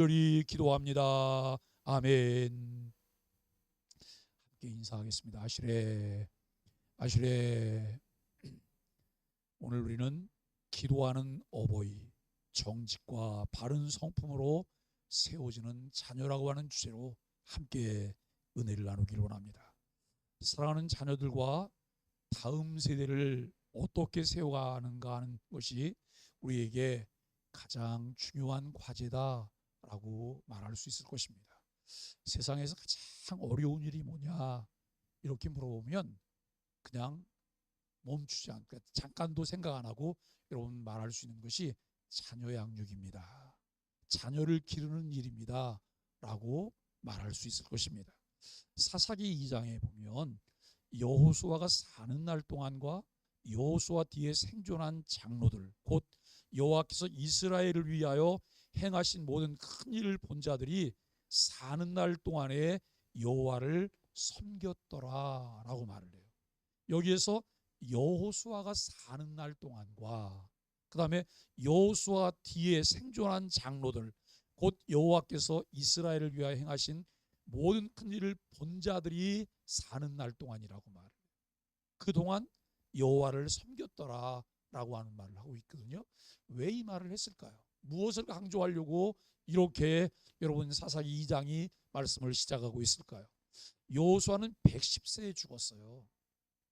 특별히 기도합니다. 아멘. 함께 인사하겠습니다. 아시레 아시레. 오늘 우리는 기도하는 어버이, 정직과 바른 성품으로 세워지는 자녀라고 하는 주제로 함께 은혜를 나누기를 원합니다. 사랑하는 자녀들과 다음 세대를 어떻게 세워가는가 하는 것이 우리에게 가장 중요한 과제다라고 말할 수 있을 것입니다. 세상에서 가장 어려운 일이 뭐냐 이렇게 물어보면 그냥 멈추지 않고 잠깐도 생각 안 하고 여러분 말할 수 있는 것이 자녀 양육입니다. 자녀를 기르는 일입니다 라고 말할 수 있을 것입니다. 사사기 2장에 보면 여호수아가 사는 날 동안과 여호수아 뒤에 생존한 장로들, 곧 여호와께서 이스라엘을 위하여 행하신 모든 큰 일을 본 자들이 사는 날 동안에 여호와를 섬겼더라 라고 말을 해요. 여기에서 여호수아가 사는 날 동안과 그 다음에 여호수아 뒤에 생존한 장로들, 곧 여호와께서 이스라엘을 위하여 행하신 모든 큰 일을 본 자들이 사는 날 동안이라고 말해요. 그동안 여호와를 섬겼더라 라고 하는 말을 하고 있거든요. 왜 이 말을 했을까요? 무엇을 강조하려고 이렇게 여러분 사사기 2장이 말씀을 시작하고 있을까요? 여호수아는 110세에 죽었어요.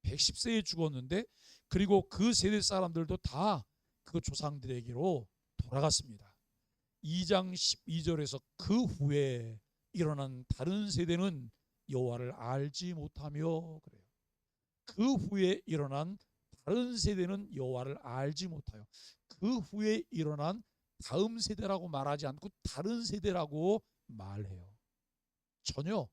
110세에 죽었는데, 그리고 그 세대 사람들도 다 그 조상들에게로 돌아갔습니다. 2장 12절에서 그 후에 일어난 다른 세대는 여호와를 알지 못하며 그래요. 그 후에 일어난 다른 세대는 여호와를 알지 못하여, 그 후에 일어난 다음 세대라고 말하지 않고 다른 세대라고 말해요. 전혀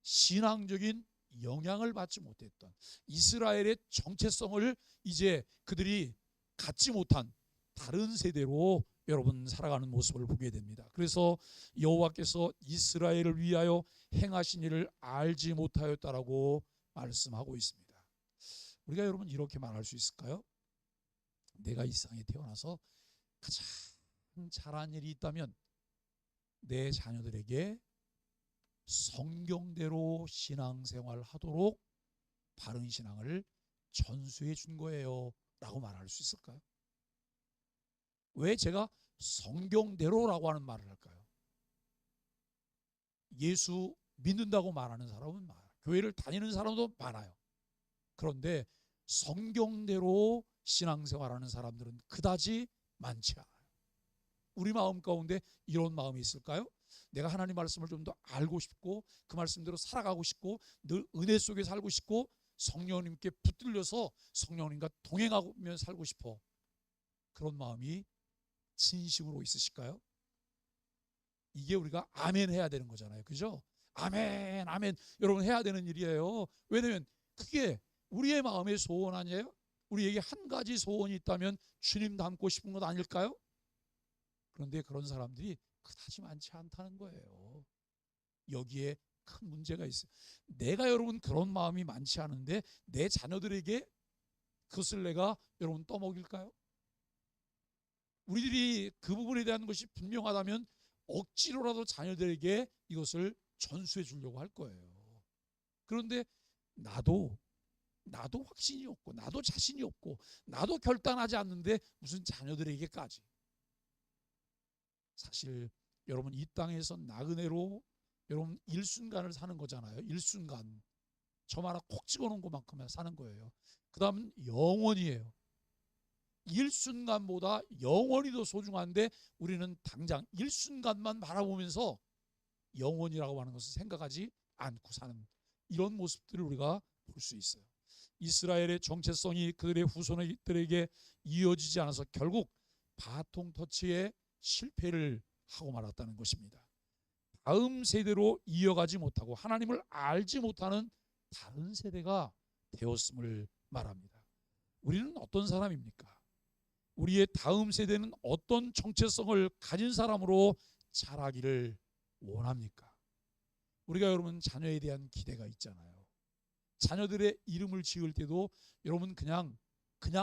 신앙적인 영향을 받지 못했던, 이스라엘의 정체성을 이제 그들이 갖지 못한 다른 세대로 여러분 살아가는 모습을 보게 됩니다. 그래서 여호와께서 이스라엘을 위하여 행하신 일을 알지 못하였다라고 말씀하고 있습니다. 우리가 여러분 이렇게 말할 수 있을까요? 내가 이 세상에 태어나서 가장 잘한 일이 있다면 내 자녀들에게 성경대로 신앙생활 하도록 바른 신앙을 전수해 준 거예요 라고 말할 수 있을까요? 왜 제가 성경대로라고 하는 말을 할까요? 예수 믿는다고 말하는 사람은 많아요. 교회를 다니는 사람도 많아요. 그런데 성경대로 신앙생활하는 사람들은 그다지 많지 않아요. 우리 마음 가운데 이런 마음이 있을까요? 내가 하나님 말씀을 좀 더 알고 싶고 그 말씀대로 살아가고 싶고 늘 은혜 속에 살고 싶고 성령님께 붙들려서 성령님과 동행하며 살고 싶어. 그런 마음이 진심으로 있으실까요? 이게 우리가 아멘 해야 되는 거잖아요. 그죠? 아멘 아멘 여러분 해야 되는 일이에요. 왜냐하면 그게 우리의 마음의 소원 아니에요? 우리에게 한 가지 소원이 있다면 주님 닮고 싶은 것 아닐까요? 그런데 그런 사람들이 그다지 많지 않다는 거예요. 여기에 큰 문제가 있어요. 내가 여러분 그런 마음이 많지 않은데 내 자녀들에게 그것을 내가 여러분 떠먹일까요? 우리들이 그 부분에 대한 것이 분명하다면 억지로라도 자녀들에게 이것을 전수해 주려고 할 거예요. 그런데 나도 확신이 없고 나도 자신이 없고 나도 결단하지 않는데 무슨 자녀들에게까지. 사실 여러분 이 땅에서 나그네로 여러분 일순간을 사는 거잖아요. 일순간 점 하나 콕 집어놓은 것만큼만 사는 거예요. 그 다음은 영원이에요. 일순간보다 영원이 더 소중한데 우리는 당장 일순간만 바라보면서 영원이라고 하는 것을 생각하지 않고 사는 이런 모습들을 우리가 볼 수 있어요. 이스라엘의 정체성이 그들의 후손들에게 이어지지 않아서 결국 바통 터치에 실패를 하고 말았다는 것입니다. 다음 세대로 이어가지 못하고 하나님을 알지 못하는 다른 세대가 되었음을 말합니다. 우리는 어떤 사람입니까? 우리의 다음 세대는 어떤 정체성을 가진 사람으로 자라기를 원합니까? 우리가 여러분 자녀에 대한 기대가 있잖아요. 자녀들의 이름을 지을 때도 여러분 그냥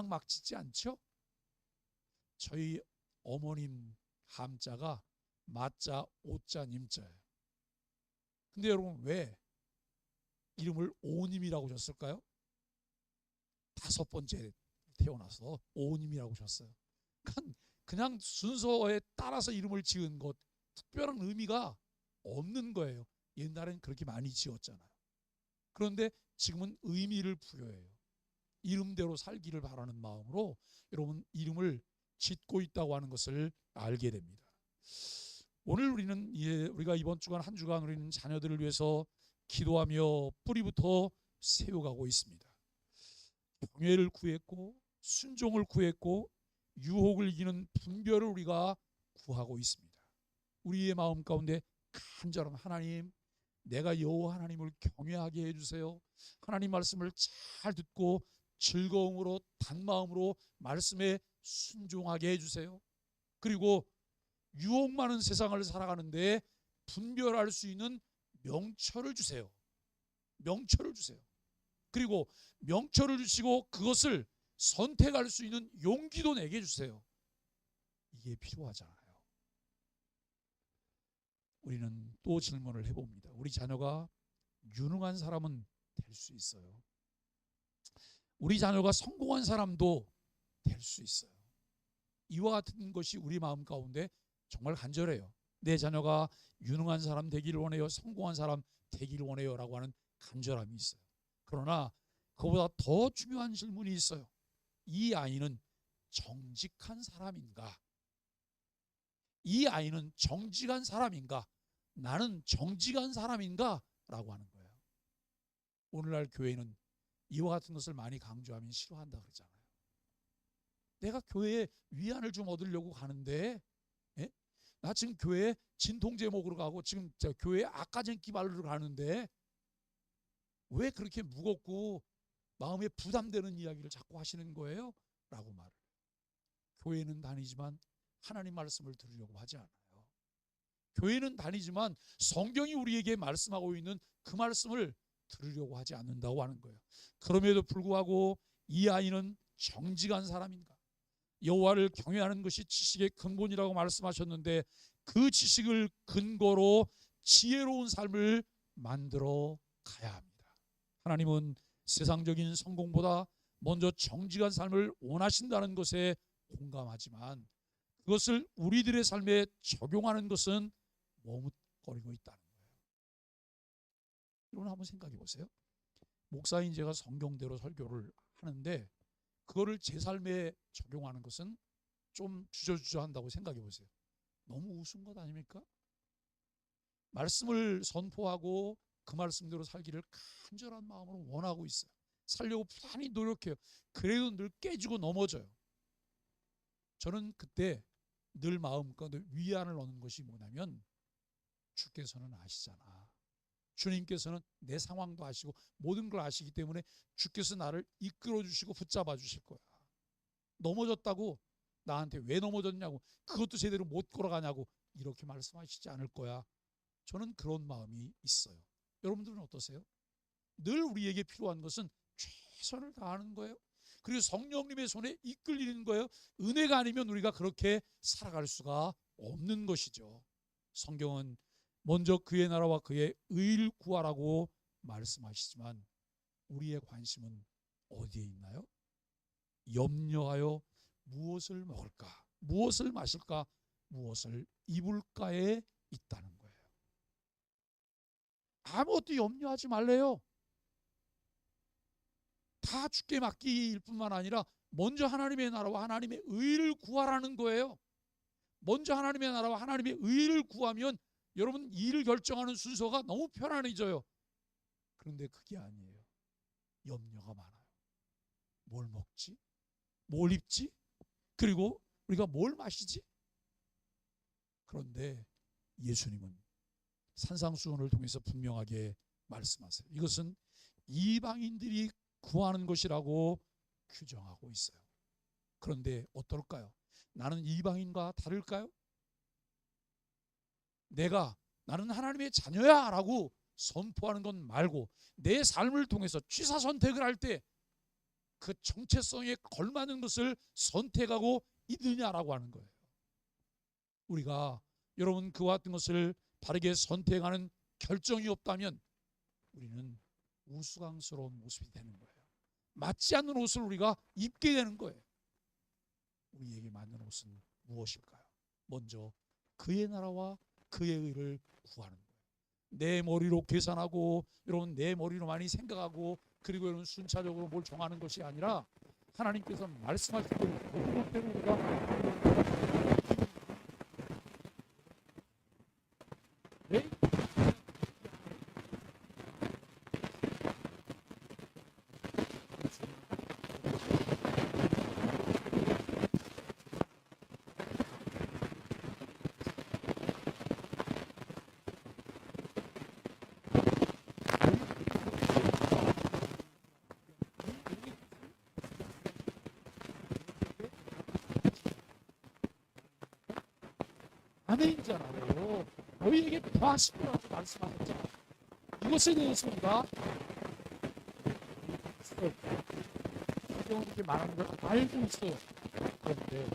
막 짓지 않죠? 저희 어머님 함자가 마자, 오자, 님자예요. 근데 여러분 왜 이름을 오님이라고 줬을까요? 5번째 태어나서 오님이라고 줬어요. 그냥 순서에 따라서 이름을 지은 것, 특별한 의미가 없는 거예요. 옛날엔 그렇게 많이 지었잖아요. 그런데 지금은 의미를 부여해요. 이름대로 살기를 바라는 마음으로 여러분 이름을 짓고 있다고 하는 것을 알게 됩니다. 오늘 우리가 이번 주간 한 주간 우리는 자녀들을 위해서 기도하며 뿌리부터 세워가고 있습니다. 경외를 구했고 순종을 구했고 유혹을 이기는 분별을 우리가 구하고 있습니다. 우리의 마음 가운데 간절한 하나님, 내가 여호와 하나님을 경외하게 해주세요. 하나님 말씀을 잘 듣고 즐거움으로 단마음으로 말씀에 순종하게 해주세요. 그리고 유혹 많은 세상을 살아가는데 분별할 수 있는 명철을 주세요. 명철을 주세요. 그리고 명철을 주시고 그것을 선택할 수 있는 용기도 내게 주세요. 이게 필요하잖아요. 우리는 또 질문을 해봅니다. 우리 자녀가 유능한 사람은 될 수 있어요. 우리 자녀가 성공한 사람도 될 수 있어요. 이와 같은 것이 우리 마음 가운데 정말 간절해요. 내 자녀가 유능한 사람 되기를 원해요. 성공한 사람 되기를 원해요 라고 하는 간절함이 있어요. 그러나 그보다 더 중요한 질문이 있어요. 이 아이는 정직한 사람인가? 이 아이는 정직한 사람인가? 나는 정직한 사람인가? 라고 하는 거예요. 오늘날 교회는 이와 같은 것을 많이 강조하면 싫어한다 그러잖아요. 내가 교회에 위안을 좀 얻으려고 가는데, 예? 나 지금 교회에 진통제 먹으러 가고 지금 교회에 아까젠기 바르러 가는데 왜 그렇게 무겁고 마음에 부담되는 이야기를 자꾸 하시는 거예요? 라고 말을. 교회는 다니지만 하나님 말씀을 들으려고 하지 않아요. 교회는 다니지만 성경이 우리에게 말씀하고 있는 그 말씀을 들으려고 하지 않는다고 하는 거예요. 그럼에도 불구하고 이 아이는 정직한 사람인가? 여호와를 경외하는 것이 지식의 근본이라고 말씀하셨는데 그 지식을 근거로 지혜로운 삶을 만들어 가야 합니다. 하나님은 세상적인 성공보다 먼저 정직한 삶을 원하신다는 것에 공감하지만 그것을 우리들의 삶에 적용하는 것은 머뭇거리고 있다는 거예요. 여러분 한번 생각해 보세요. 목사인 제가 성경대로 설교를 하는데 그거를 제 삶에 적용하는 것은 좀 주저주저한다고 생각해 보세요. 너무 우스운 것 아닙니까? 말씀을 선포하고 그 말씀대로 살기를 간절한 마음으로 원하고 있어요. 살려고 부단히 노력해요. 그래도 늘 깨지고 넘어져요. 저는 그때 늘 마음껏 위안을 얻는 것이 뭐냐면 주께서는 아시잖아. 주님께서는 내 상황도 아시고 모든 걸 아시기 때문에 주께서 나를 이끌어 주시고 붙잡아 주실 거야. 넘어졌다고 나한테 왜 넘어졌냐고 그것도 제대로 못 걸어가냐고 이렇게 말씀하시지 않을 거야. 저는 그런 마음이 있어요. 여러분들은 어떠세요? 늘 우리에게 필요한 것은 최선을 다하는 거예요. 그리고 성령님의 손에 이끌리는 거예요. 은혜가 아니면 우리가 그렇게 살아갈 수가 없는 것이죠. 성경은 먼저 그의 나라와 그의 의를 구하라고 말씀하시지만 우리의 관심은 어디에 있나요? 염려하여 무엇을 먹을까? 무엇을 마실까? 무엇을 입을까에 있다는 거예요. 아무것도 염려하지 말래요. 다 주께 맡길 뿐만 아니라 먼저 하나님의 나라와 하나님의 의를 구하라는 거예요. 먼저 하나님의 나라와 하나님의 의를 구하면 여러분 일을 결정하는 순서가 너무 편안해져요. 그런데 그게 아니에요. 염려가 많아요. 뭘 먹지? 뭘 입지? 그리고 우리가 뭘 마시지? 그런데 예수님은 산상수훈을 통해서 분명하게 말씀하세요. 이것은 이방인들이 구하는 것이라고 규정하고 있어요. 그런데 어떨까요? 나는 이방인과 다를까요? 나는 하나님의 자녀야 라고 선포하는 건 말고 내 삶을 통해서 취사 선택을 할 때 그 정체성에 걸맞는 것을 선택하고 있느냐라고 하는 거예요. 우리가 여러분 그와 같은 것을 바르게 선택하는 결정이 없다면 우리는 우스꽝스러운 모습이 되는 거예요. 맞지 않는 옷을 우리가 입게 되는 거예요. 우리에게 맞는 옷은 무엇일까요? 먼저 그의 나라와 그의 의를 구하는 거예요. 내 머리로 계산하고 여러분 내 머리로 많이 생각하고 그리고 여러분 순차적으로 뭘 정하는 것이 아니라 하나님께서 말씀하신 대로 우리가 네? 아멘이잖아요. 너희에게 더하시리라고 말씀하셨잖아요. 이것에 대해서 우리가 이렇게 말하는 걸 알고 있어요. 그런데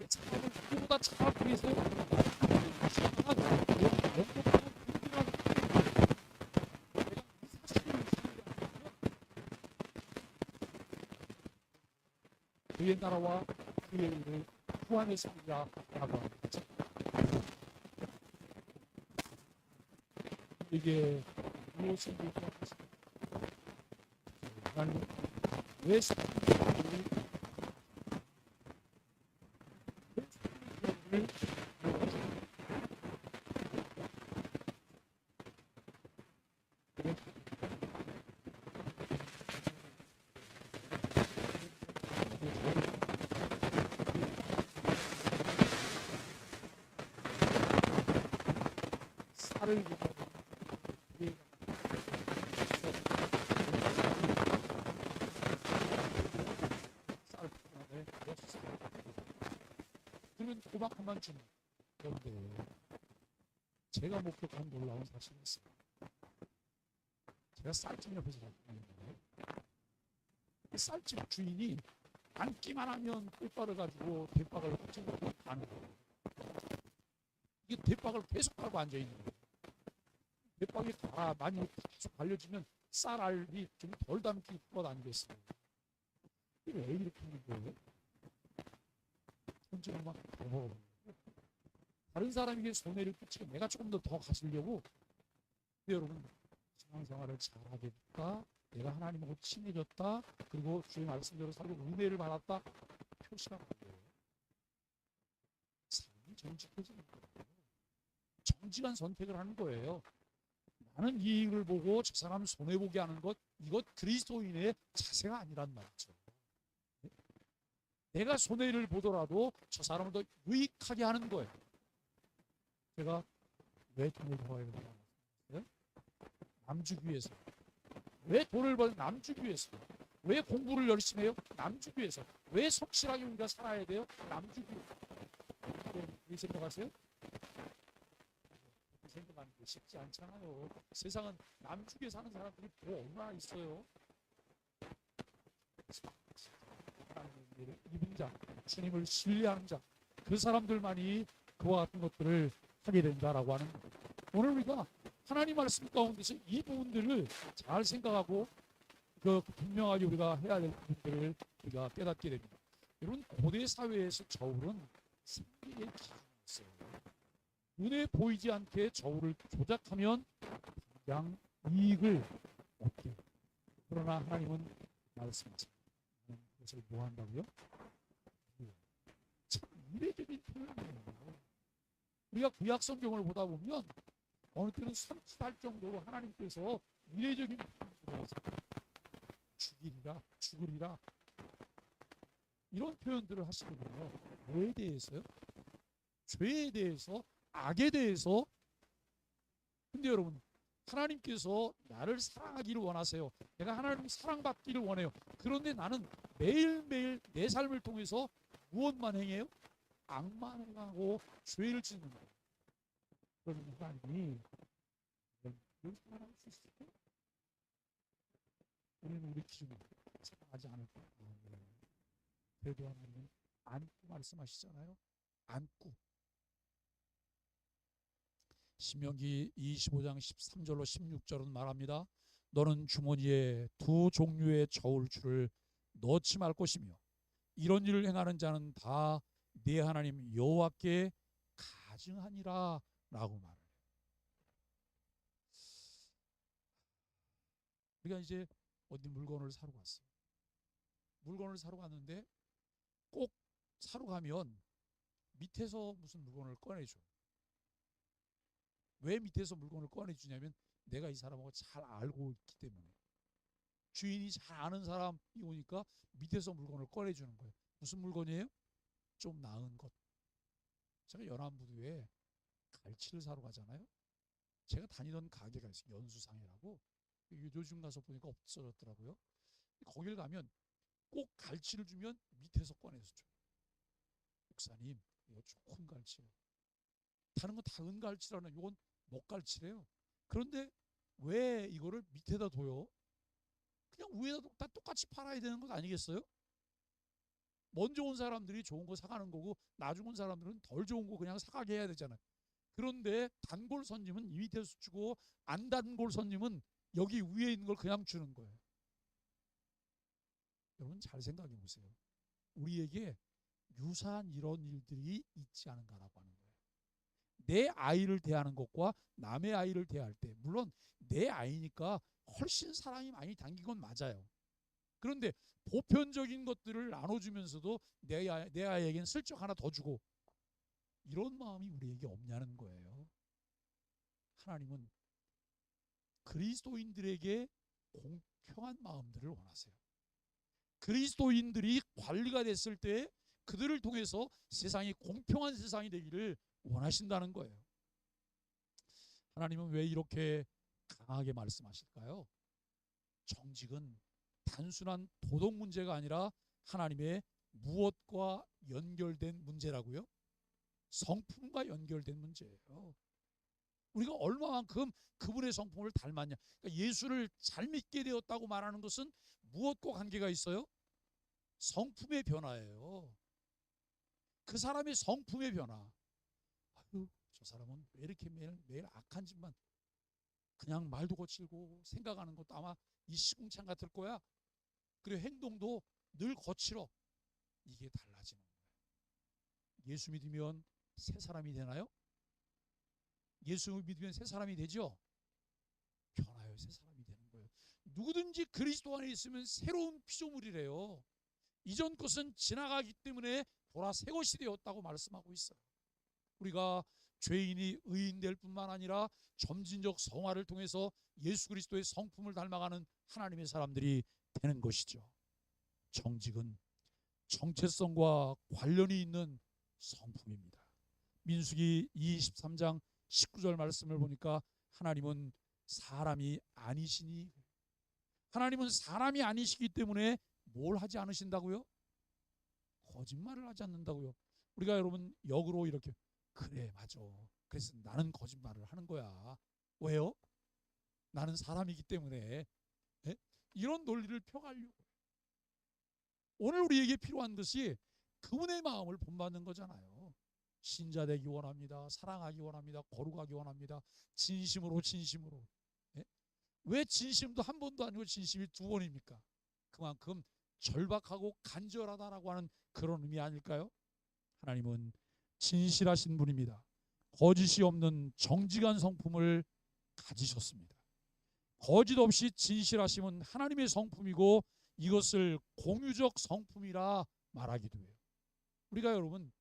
차라리 그보다 차라리 위해서 그의 나라와 그의 일을 구하는 삶이라고 합니다. 이게 무엇을 얘기하겠습니까? 하나님 왜 살을 그러면 고박한만 주는 그런데 제가 목격한 놀라운 사실이 있어요. 제가 쌀집 옆에서 살았는데 그 쌀집 주인이 앉기만 하면 꽃바를 가지고 대박을 훔쳐가고 가는 거예요. 이게 대박을 계속 하고 앉아있는 거예요. 대박이 많이 계속 갈려지면 쌀알이 좀 덜 담길 것 아니겠어요? 이게 왜 이렇게 하는 거예요? 혼자는 막 다른 사람에게 손해를 끼치고 내가 조금 더 가시려고. 근데 여러분 신앙생활을 잘하게 됐다, 내가 하나님하고 친해졌다, 그리고 주의 말씀대로 살고 은혜를 받았다 표시가 뭐예요? 삶이 정직해지는 거예요. 정직한 선택을 하는 거예요. 나는 이 일을 보고 저 사람 손해보게 하는 것, 이것 그리스도인의 자세가 아니란 말이죠. 내가 손해를 보더라도 저 사람을 더 유익하게 하는 거예요. 제가 왜 돈을 벌어야 되나? 남 주기 위해서. 왜 돈을 벌? 남 주기 위해서. 왜 공부를 열심히 해요? 남 주기 위해서. 왜 성실하게 우리가 살아야 돼요? 남 주기 위해서. 왜 생각하세요? 생각하는 게 쉽지 않잖아요. 세상은 남 주기에 사는 사람들이 뭐 얼마나 있어요? 하나님의 입은 자, 주님을 신뢰하는 자, 그 사람들만이 그와 같은 것들을 하게 된다라고 하는 거예요. 오늘 우리가 하나님 말씀 가운데서 이 부분들을 잘 생각하고 그 분명하게 우리가 해야 될 부분들을 우리가 깨닫게 됩니다. 여러분 고대 사회에서 저울은 생계의 기준이었어요. 눈에 보이지 않게 저울을 조작하면 그냥 이익을 얻게. 그러나 하나님은 말씀하십니다. 그것을 뭐 한다고요? 참 이례적인 표현이에요. 우리가 구약 성경을 보다 보면 어느 때는 삼치할 정도로 하나님께서 이례적인 표현을 죽이리라, 죽으리라 이런 표현들을 하시거든요. 뭐에 대해서요? 죄에 대해서, 악에 대해서. 근데 여러분 하나님께서 나를 사랑하기를 원하세요. 내가 하나님 사랑받기를 원해요. 그런데 나는 매일매일 내 삶을 통해서 무엇만 행해요? 악만 행하고 죄를 짓는 거예요. 그러면 하나님이 그걸 사랑할 수 있을까요? 우리는 우리 기준으로 사랑하지 않을 거야. 그래도 하나님은 안고 말씀하시잖아요. 안고. 신명기 25장 13절로 16절은 말합니다. 너는 주머니에 두 종류의 저울추를 넣지 말 것이며 이런 일을 행하는 자는 다 네 하나님 여호와께 가증하니라 라고 말을 해요. 우리가 이제 어디 물건을 사러 갔어요. 물건을 사러 갔는데 꼭 사러 가면 밑에서 무슨 물건을 꺼내줘. 왜 밑에서 물건을 꺼내주냐면 내가 이 사람하고 잘 알고 있기 때문에. 주인이 잘 아는 사람이 오니까 밑에서 물건을 꺼내주는 거예요. 무슨 물건이에요? 좀 나은 것. 제가 연안부두에 갈치를 사러 가잖아요. 제가 다니던 가게가 있어요. 연수상해라고. 요즘 가서 보니까 없어졌더라고요. 거길 가면 꼭 갈치를 주면 밑에서 꺼내서 줘요. 목사님, 이거 좋은 갈치예요. 다른 건 다 은갈치라는, 이건 목갈치래요. 그런데 왜 이거를 밑에다 둬요? 그냥 위에다 다 똑같이 팔아야 되는 것 아니겠어요? 먼저 온 사람들이 좋은 거 사가는 거고 나중 온 사람들은 덜 좋은 거 그냥 사가게 해야 되잖아요. 그런데 단골 손님은 이 밑에서 주고 안 단골 손님은 여기 위에 있는 걸 그냥 주는 거예요. 여러분 잘 생각해 보세요. 우리에게 유사한 이런 일들이 있지 않은가라고 하는 거예요. 내 아이를 대하는 것과 남의 아이를 대할 때, 물론 내 아이니까 훨씬 사랑이 많이 담긴 건 맞아요. 그런데 보편적인 것들을 나눠주면서도 내 아이에겐 슬쩍 하나 더 주고, 이런 마음이 우리에게 없냐는 거예요. 하나님은 그리스도인들에게 공평한 마음들을 원하세요. 그리스도인들이 관리가 됐을 때 그들을 통해서 세상이 공평한 세상이 되기를 원하신다는 거예요. 하나님은 왜 이렇게 강하게 말씀하실까요? 정직은 단순한 도덕 문제가 아니라 하나님의 무엇과 연결된 문제라고요? 성품과 연결된 문제예요. 우리가 얼마만큼 그분의 성품을 닮았냐. 그러니까 예수를 잘 믿게 되었다고 말하는 것은 무엇과 관계가 있어요? 성품의 변화예요. 그 사람의 성품의 변화. 아유, 저 사람은 왜 이렇게 매일 악한 짓만, 그냥 말도 거칠고 생각하는 것도 아마 이 시궁창 같을 거야. 그리고 행동도 늘 거칠어. 이게 달라지는 거예요. 예수 믿으면 새 사람이 되나요? 예수 믿으면 새 사람이 되죠? 변화요. 새 사람이 되는 거예요. 누구든지 그리스도 안에 있으면 새로운 피조물이래요. 이전 것은 지나가기 때문에 보라 새 것이 되었다고 말씀하고 있어요. 우리가 죄인이 의인 될 뿐만 아니라 점진적 성화를 통해서 예수 그리스도의 성품을 닮아가는 하나님의 사람들이 되는 것이죠. 정직은 정체성과 관련이 있는 성품입니다. 민수기 23장 19절 말씀을 보니까 하나님은 사람이 아니시니, 하나님은 사람이 아니시기 때문에 뭘 하지 않으신다고요? 거짓말을 하지 않는다고요. 우리가 여러분 역으로 이렇게, 그래 맞아, 그래서 나는 거짓말을 하는 거야. 왜요? 나는 사람이기 때문에. 예? 이런 논리를 펴가려고. 오늘 우리에게 필요한 것이 그분의 마음을 본받는 거잖아요. 신자 되기 원합니다. 사랑하기 원합니다. 거룩하기 원합니다. 진심으로. 예? 왜 진심도 한 번도 아니고 진심이 두 번입니까? 그만큼 절박하고 간절하다라고 하는 그런 의미 아닐까요? 하나님은 진실하신 분입니다. 거짓이 없는 정직한 성품을 가지셨습니다. 거짓 없이 진실하심은 하나님의 성품이고 이것을 공유적 성품이라 말하기도 해요. 우리가 여러분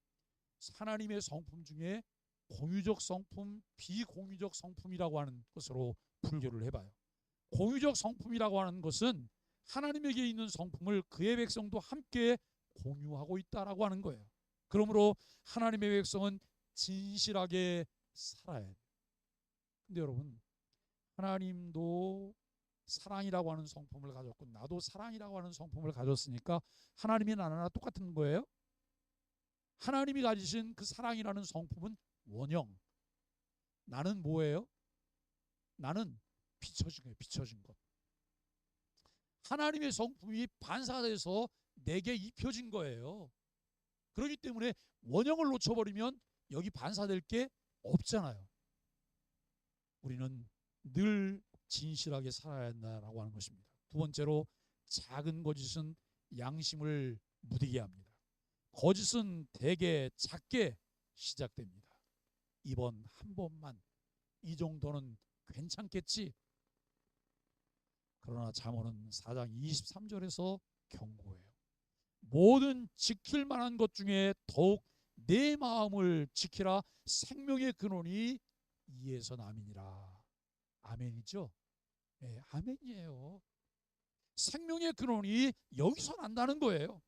하나님의 성품 중에 공유적 성품, 비공유적 성품이라고 하는 것으로 분류를 해봐요. 공유적 성품이라고 하는 것은 하나님에게 있는 성품을 그의 백성도 함께 공유하고 있다라고 하는 거예요. 그러므로 하나님의 백성은 진실하게 살아야 돼요. 근데 여러분, 하나님도 사랑이라고 하는 성품을 가졌고 나도 사랑이라고 하는 성품을 가졌으니까 하나님이 나나 똑같은 거예요? 하나님이 가지신 그 사랑이라는 성품은 원형. 나는 뭐예요? 나는 비춰진 거예요. 비춰진 것. 하나님의 성품이 반사돼서 내게 입혀진 거예요. 그렇기 때문에 원형을 놓쳐버리면 여기 반사될 게 없잖아요. 우리는 늘 진실하게 살아야 한다라고 하는 것입니다. 두 번째로, 작은 거짓은 양심을 무디게 합니다. 거짓은 대개 작게 시작됩니다. 이번 한 번만, 이 정도는 괜찮겠지. 그러나 잠언은 4장 23절에서 경고해요. 모든 지킬 만한 것 중에 더욱 내 마음을 지키라. 생명의 근원이 이에서 남이니라. 아멘이죠? 네, 아멘이에요. 생명의 근원이 여기서 난다는 거예요.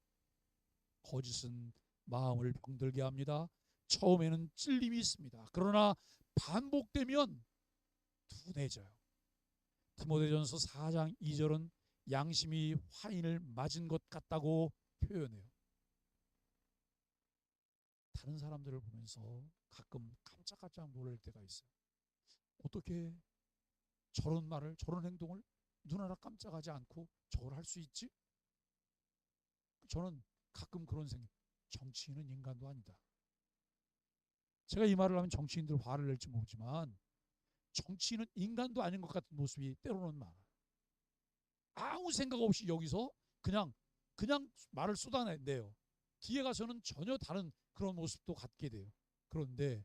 거짓은 마음을 병들게 합니다. 처음에는 찔림이 있습니다. 그러나 반복되면 둔해져요. 디모데전서 4장 2절은 양심이 화인을 맞은 것 같다고 표현해요. 다른 사람들을 보면서 가끔 깜짝깜짝 놀랄 때가 있어요. 어떻게 저런 말을, 저런 행동을 눈 하나 깜짝하지 않고 저걸 할 수 있지? 저는 가끔 그런 생각, 정치인은 인간도 아니다. 제가 이 말을 하면 정치인들 화를 낼지 모르지만 정치인은 인간도 아닌 것 같은 모습이 때로는 많아요. 아무 생각 없이 여기서 그냥 말을 쏟아내요. 뒤에 가서는 전혀 다른 그런 모습도 갖게 돼요. 그런데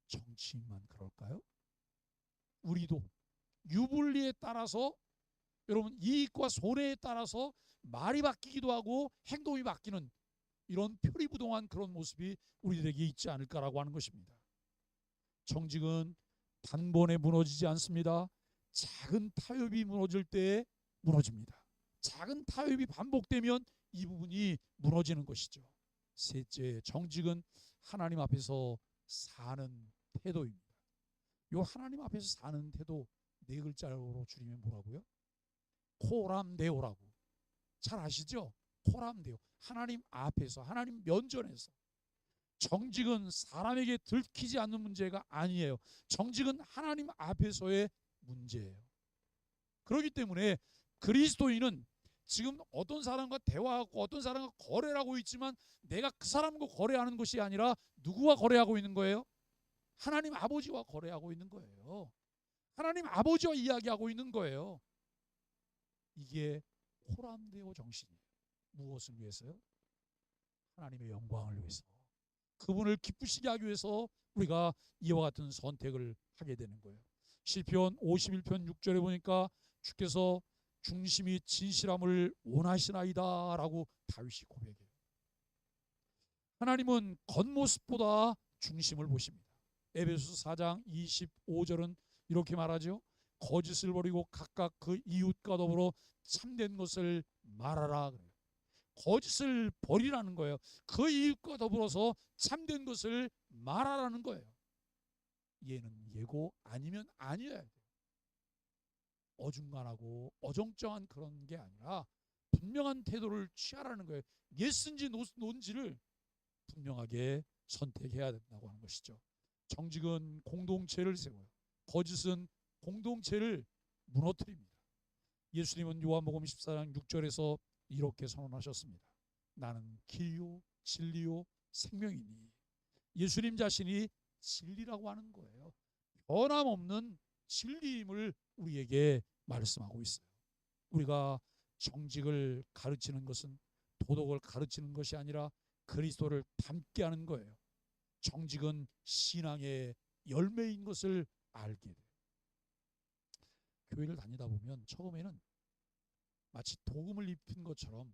정치인만 그럴까요? 우리도 유불리에 따라서, 여러분, 이익과 손해에 따라서 말이 바뀌기도 하고 행동이 바뀌는 이런 표리부동한 그런 모습이 우리들에게 있지 않을까라고 하는 것입니다. 정직은 단번에 무너지지 않습니다. 작은 타협이 무너질 때 무너집니다. 작은 타협이 반복되면 이 부분이 무너지는 것이죠. 셋째, 정직은 하나님 앞에서 사는 태도입니다. 이 하나님 앞에서 사는 태도, 네 글자로 줄이면 뭐라고요? 코람데오라고. 잘 아시죠? 코람데오. 하나님 앞에서, 하나님 면전에서. 정직은 사람에게 들키지 않는 문제가 아니에요. 정직은 하나님 앞에서의 문제예요. 그렇기 때문에 그리스도인은 지금 어떤 사람과 대화하고 어떤 사람과 거래를 하고 있지만 내가 그 사람과 거래하는 것이 아니라 누구와 거래하고 있는 거예요? 하나님 아버지와 거래하고 있는 거예요. 하나님 아버지와 이야기하고 있는 거예요. 이게 코람데오 정신이에요. 무엇을 위해서요? 하나님의 영광을 위해서, 그분을 기쁘시게 하기 위해서 우리가 이와 같은 선택을 하게 되는 거예요. 시편 51편 6절에 보니까 주께서 중심이 진실함을 원하시나이다 라고 다윗이 고백해요. 하나님은 겉모습보다 중심을 보십니다. 에베소서 4장 25절은 이렇게 말하죠. 거짓을 버리고 각각 그 이웃과 더불어 참된 것을 말하라. 거짓을 버리라는 거예요. 그 이웃과 더불어서 참된 것을 말하라는 거예요. 얘는 얘고 아니면 아니어야 돼요. 어중간하고 어정쩡한 그런 게 아니라 분명한 태도를 취하라는 거예요. 예스인지 노인지를 분명하게 선택해야 된다고 하는 것이죠. 정직은 공동체를 세워요. 거짓은 공동체를 무너뜨립니다. 예수님은 요한복음 14장 6절에서 이렇게 선언하셨습니다. 나는 길이요 진리요 생명이니. 예수님 자신이 진리라고 하는 거예요. 변함없는 진리임을 우리에게 말씀하고 있어요. 우리가 정직을 가르치는 것은 도덕을 가르치는 것이 아니라 그리스도를 닮게 하는 거예요. 정직은 신앙의 열매인 것을 알게 돼요. 교회를 다니다 보면 처음에는 마치 도금을 입힌 것처럼,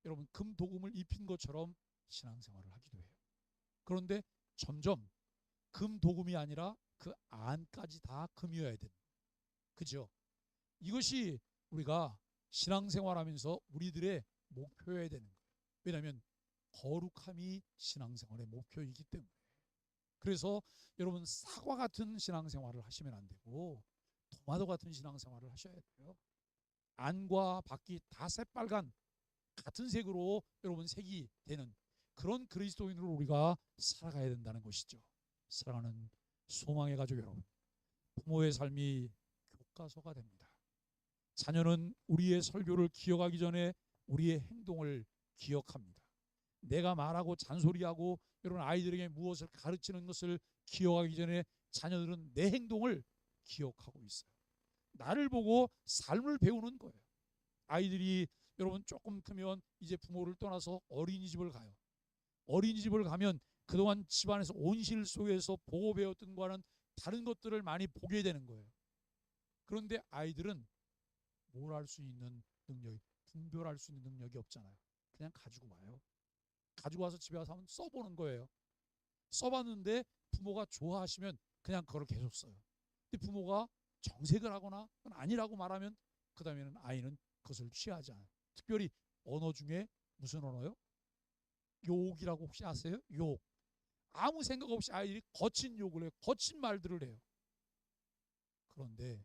여러분 금 도금을 입힌 것처럼 신앙생활을 하기도 해요. 그런데 점점 금 도금이 아니라 그 안까지 다 금이어야 되는, 그죠? 이것이 우리가 신앙생활하면서 우리들의 목표여야 되는 거예요. 왜냐하면 거룩함이 신앙생활의 목표이기 때문에. 그래서 여러분 사과 같은 신앙생활을 하시면 안 되고 토마토 같은 신앙생활을 하셔야 돼요. 안과 밖이 다 새빨간 같은 색으로 여러분 색이 되는 그런 그리스도인으로 우리가 살아가야 된다는 것이죠. 사랑하는 소망의 가족 여러분, 부모의 삶이 교과서가 됩니다. 자녀는 우리의 설교를 기억하기 전에 우리의 행동을 기억합니다. 내가 말하고 잔소리하고 여러분 아이들에게 무엇을 가르치는 것을 기억하기 전에 자녀들은 내 행동을 기억하고 있어요. 나를 보고 삶을 배우는 거예요. 아이들이 여러분 조금 크면 이제 부모를 떠나서 어린이집을 가요. 어린이집을 가면 그동안 집안에서 온실 속에서 보고 배웠던 거와는 다른 것들을 많이 보게 되는 거예요. 그런데 아이들은 뭘 할 수 있는 능력이, 분별할 수 있는 능력이 없잖아요. 그냥 가지고 와요. 가지고 와서 집에 와서 한번 써보는 거예요. 써봤는데 부모가 좋아하시면 그냥 그걸 계속 써요. 근데 부모가 정색을 하거나 그건 아니라고 말하면 그 다음에는 아이는 그것을 취하지 않아요. 특별히 언어 중에 무슨 언어요? 욕이라고 혹시 아세요? 욕. 아무 생각 없이 아이들이 거친 욕을 해요. 거친 말들을 해요. 그런데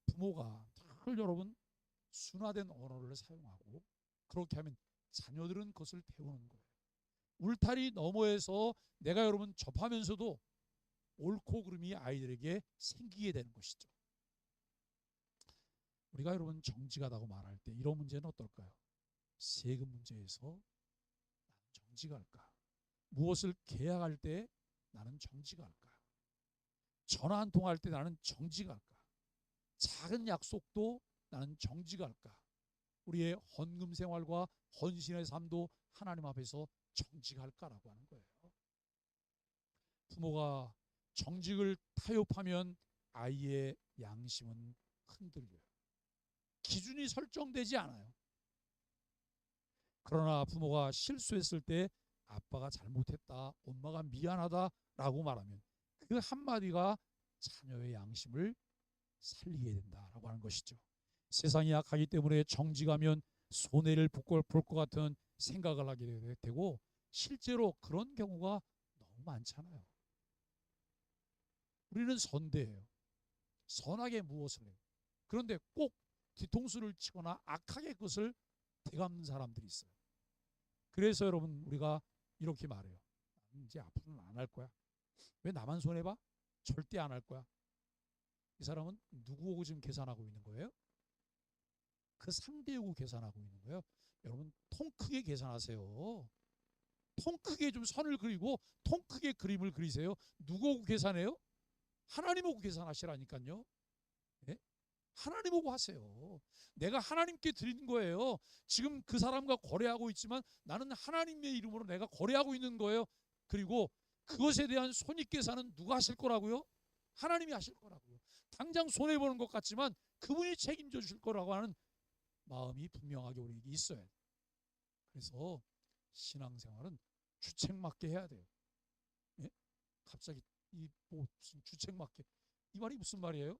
부모가 늘 여러분 순화된 언어를 사용하고 그렇게 하면 자녀들은 그것을 배우는 거예요. 울타리 너머에서 내가 여러분 접하면서도 옳고 그름이 아이들에게 생기게 되는 것이죠. 우리가 여러분 정직하다고 말할 때 이런 문제는 어떨까요? 세금 문제에서 나는 정직할까? 무엇을 계약할 때 나는 정직할까? 전화 한 통할 때 나는 정직할까? 작은 약속도 나는 정직할까? 우리의 헌금 생활과 헌신의 삶도 하나님 앞에서 정직할까라고 하는 거예요. 부모가 정직을 타협하면 아이의 양심은 흔들려요. 기준이 설정되지 않아요. 그러나 부모가 실수했을 때 아빠가 잘못했다, 엄마가 미안하다라고 말하면 그 한마디가 자녀의 양심을 살리게 된다라고 하는 것이죠. 세상이 약하기 때문에 정직하면 손해를 볼 것 같은 생각을 하게 되고 실제로 그런 경우가 너무 많잖아요. 우리는 선대예요. 선하게 무엇을 해요. 그런데 꼭 뒤통수를 치거나 악하게 그것을 되갚는 사람들이 있어요. 그래서 여러분 우리가 이렇게 말해요. 이제 앞으로는 안 할 거야. 왜 나만 손해봐? 절대 안 할 거야. 이 사람은 누구하고 지금 계산하고 있는 거예요? 그 상대하고 계산하고 있는 거예요. 여러분 통 크게 계산하세요. 통 크게 좀 선을 그리고 통 크게 그림을 그리세요. 누구하고 계산해요? 하나님하고 계산하시라니까요. 네? 하나님하고 하세요. 내가 하나님께 드린 거예요. 지금 그 사람과 거래하고 있지만 나는 하나님의 이름으로 내가 거래하고 있는 거예요. 그리고 그것에 대한 손익계산은 누가 하실 거라고요? 하나님이 하실 거라고요. 당장 손해보는 것 같지만 그분이 책임져 주실 거라고 하는 마음이 분명하게 우리에게 있어야 돼요. 그래서 신앙생활은 주책맞게 해야 돼요. 예? 갑자기 무슨 주책맞게 이 말이 무슨 말이에요?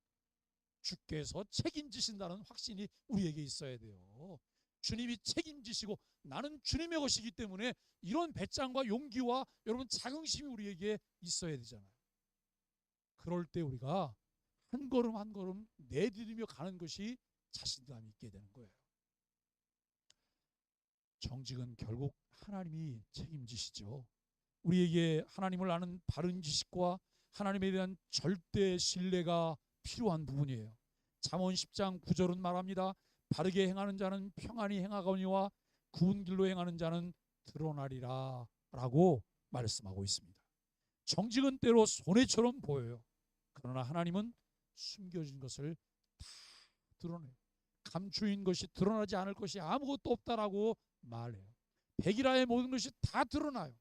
주께서 책임지신다는 확신이 우리에게 있어야 돼요. 주님이 책임지시고 나는 주님의 것이기 때문에 이런 배짱과 용기와 여러분 자긍심이 우리에게 있어야 되잖아요. 그럴 때 우리가 한 걸음 한 걸음 내디디며 가는 것이 자신감이 있게 되는 거예요. 정직은 결국 하나님이 책임지시죠. 우리에게 하나님을 아는 바른 지식과 하나님에 대한 절대 신뢰가 필요한 부분이에요. 잠언 10장 9절은 말합니다. 바르게 행하는 자는 평안히 행하거니와 구운 길로 행하는 자는 드러나리라 라고 말씀하고 있습니다. 정직은 때로 손해처럼 보여요. 그러나 하나님은 숨겨진 것을 다 드러내요. 감추인 것이 드러나지 않을 것이 아무것도 없다라고 말해요. 백일하의 모든 것이 다 드러나요.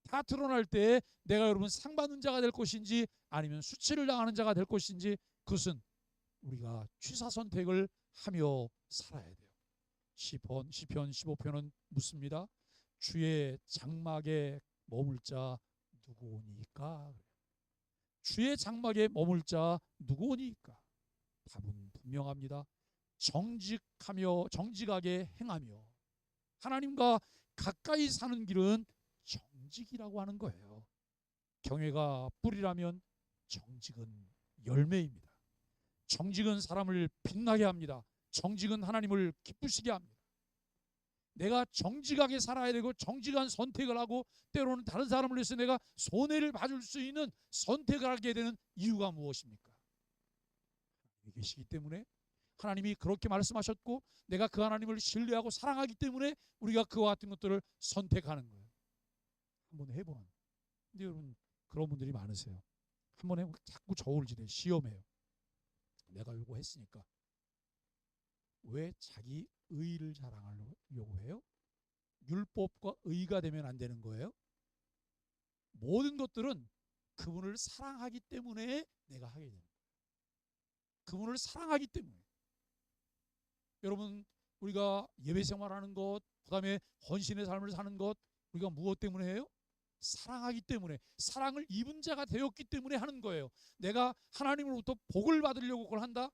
다 드러날 때 내가 여러분 상받는 자가 될 것인지 아니면 수치를 당하는 자가 될 것인지 그것은 우리가 취사 선택을 하며 살아야 돼요. 시편 15편은 묻습니다. 주의 장막에 머물 자 누구오니까? 주의 장막에 머물 자 누구오니까? 답은 분명합니다. 정직하게 행하며 하나님과 가까이 사는 길은 정직이라고 하는 거예요. 경외가 뿌리라면 정직은 열매입니다. 정직은 사람을 빛나게 합니다. 정직은 하나님을 기쁘시게 합니다. 내가 정직하게 살아야 되고 정직한 선택을 하고 때로는 다른 사람을 위해서 내가 손해를 봐줄 수 있는 선택을 하게 되는 이유가 무엇입니까? 하나님이 계시기 때문에 하나님이 그렇게 말씀하셨고 내가 그 하나님을 신뢰하고 사랑하기 때문에 우리가 그와 같은 것들을 선택하는 거예요. 한번 해보는. 근데 여러분 그런 분들이 많으세요. 한번 해보면 자꾸 저울질해, 시험해요. 내가 요거 했으니까. 왜 자기 의를 자랑하려고 해요? 율법과 의가 되면 안 되는 거예요. 모든 것들은 그분을 사랑하기 때문에 내가 하게 되는 거예요. 그분을 사랑하기 때문에. 여러분 우리가 예배 생활하는 것, 그 다음에 헌신의 삶을 사는 것, 우리가 무엇 때문에 해요? 사랑하기 때문에, 사랑을 입은 자가 되었기 때문에 하는 거예요. 내가 하나님으로부터 복을 받으려고 그걸 한다?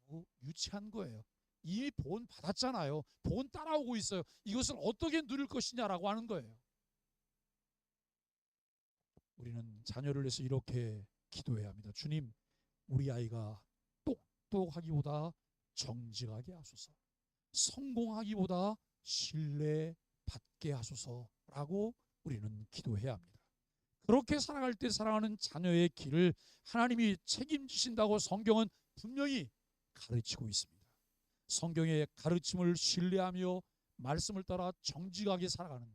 너무 유치한 거예요. 이미 본 받았잖아요. 본 따라오고 있어요. 이것을 어떻게 누릴 것이냐라고 하는 거예요. 우리는 자녀를 위해서 이렇게 기도해야 합니다. 주님, 우리 아이가 똑똑하기보다 정직하게 하소서, 성공하기보다 신뢰받게 하소서라고 우리는 기도해야 합니다. 그렇게 살아갈 때 사랑하는 자녀의 길을 하나님이 책임지신다고 성경은 분명히 가르치고 있습니다. 성경의 가르침을 신뢰하며 말씀을 따라 정직하게 살아가는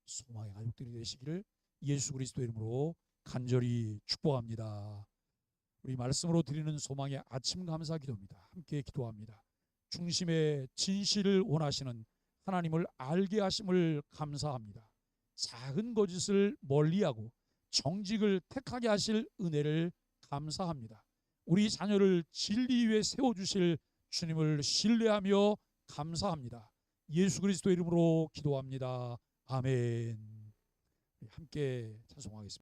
소망의 가족들이 되시기를 예수 그리스도 이름으로 간절히 축복합니다. 우리 말씀으로 드리는 소망의 아침 감사 기도입니다. 함께 기도합니다. 중심의 진실을 원하시는 하나님을 알게 하심을 감사합니다. 작은 거짓을 멀리하고 정직을 택하게 하실 은혜를 감사합니다. 우리 자녀를 진리 위에 세워주실 주님을 신뢰하며 감사합니다. 예수 그리스도 이름으로 기도합니다. 아멘. 함께 찬송하겠습니다.